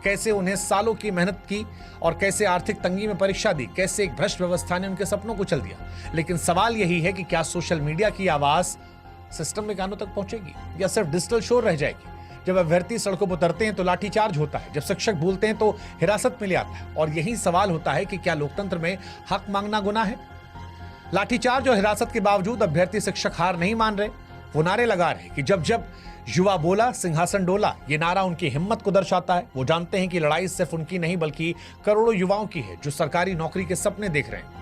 कैसे उन्हें सालों की मेहनत की और कैसे आर्थिक तंगी में परीक्षा दी, कैसे एक भ्रष्ट व्यवस्था ने उनके सपनों को चल दिया। लेकिन सवाल यही है कि क्या सोशल मीडिया की आवाज सिस्टम में कानों तक पहुंचेगी या सिर्फ डिजिटल शोर रह जाएगी। जब अभ्यर्थी सड़कों पर उतरते हैं तो लाठीचार्ज होता है, जब शिक्षक भूलते हैं तो हिरासत में ले आता है। और यही सवाल होता है कि क्या लोकतंत्र में हक मांगना गुनाह है? लाठीचार्ज और हिरासत के बावजूद अभ्यर्थी शिक्षक हार नहीं मान रहे। वो नारे लगा रहे कि जब जब युवा बोला सिंहासन डोला। ये नारा उनकी हिम्मत को दर्शाता है। वो जानते हैं कि लड़ाई सिर्फ उनकी नहीं बल्कि करोड़ों युवाओं की है जो सरकारी नौकरी के सपने देख रहे हैं।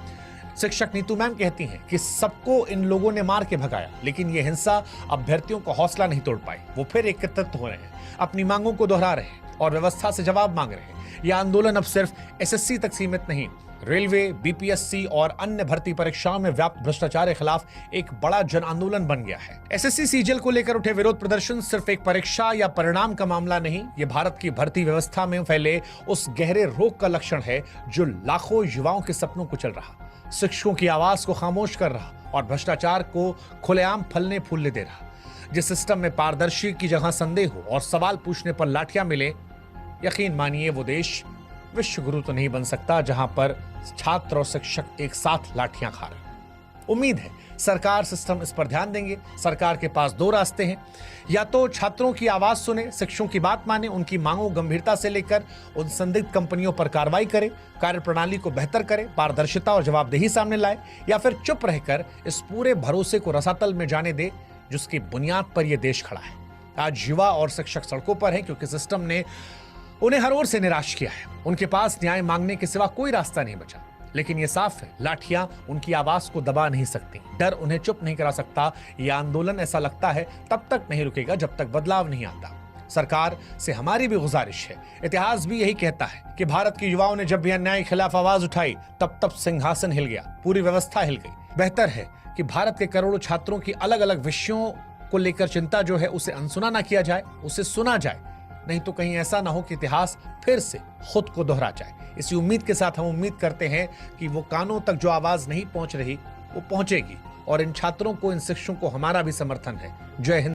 शिक्षक नीतू मैम कहती हैं कि सबको इन लोगों ने मार के भगाया, लेकिन ये हिंसा अभ्यर्थियों को हौसला नहीं तोड़ पाई। वो फिर एकत्रित हो रहे हैं, अपनी मांगों को दोहरा रहे हैं और व्यवस्था से जवाब मांग रहे हैं। यह आंदोलन अब सिर्फ एसएससी तक सीमित नहीं, रेलवे, बीपीएससी और अन्य भर्ती परीक्षाओं में व्याप्त भ्रष्टाचार के खिलाफ एक बड़ा जन आंदोलन बन गया है। एसएससी सीजीएल को लेकर उठे विरोध प्रदर्शन सिर्फ एक परीक्षा या परिणाम का मामला नहीं, ये भारत की भर्ती व्यवस्था में फैले उस गहरे रोग का लक्षण है जो लाखों युवाओं के सपनों को चल रहा, शिक्षकों की आवाज को खामोश कर रहा और भ्रष्टाचार को खुलेआम फलने फूलने दे रहा। जिस सिस्टम में पारदर्शी की जगह संदेह हो और सवाल पूछने पर लाठियां मिले, यकीन मानिए वो देश विश्व गुरु तो नहीं बन सकता जहां पर छात्र और शिक्षक एक साथ लाठियां खा रहे। उम्मीद है सरकार सिस्टम इस पर ध्यान देंगे। सरकार के पास दो रास्ते हैं, या तो छात्रों की आवाज सुने, शिक्षकों की बात माने, उनकी मांगों गंभीरता से लेकर उन संदिग्ध कंपनियों पर कार्रवाई करे, कार्यप्रणाली को बेहतर करे, पारदर्शिता और जवाबदेही सामने लाए, या फिर चुप रहकर इस पूरे भरोसे को रसातल में जाने दे जिसकी बुनियाद पर यह देश खड़ा है। आज युवा और शिक्षक सड़कों पर हैं क्योंकि सिस्टम ने उन्हें हर ओर से निराश किया है। उनके पास न्याय मांगने के सिवा कोई रास्ता नहीं बचा। लेकिन यह साफ है, लाठियां उनकी आवाज को दबा नहीं सकती, डर उन्हें चुप नहीं करा सकता। यह आंदोलन, ऐसा लगता है, तब तक नहीं रुकेगा जब तक बदलाव नहीं आता। सरकार से हमारी भी गुजारिश है, इतिहास भी यही कहता है कि भारत के युवाओं ने जब भी अन्याय के खिलाफ आवाज उठाई तब तब सिंहासन हिल गया, पूरी व्यवस्था हिल गई। बेहतर है कि भारत के करोड़ों छात्रों की अलग अलग विषयों को लेकर चिंता जो है उसे अनसुना ना किया जाए, उसे सुना जाए। नहीं तो कहीं ऐसा ना हो कि इतिहास फिर से खुद को दोहरा जाए। इसी उम्मीद के साथ हम उम्मीद करते हैं कि वो कानों तक जो आवाज नहीं पहुंच रही वो पहुंचेगी, और इन छात्रों को, इन शिक्षकों को हमारा भी समर्थन है। जय हिंद।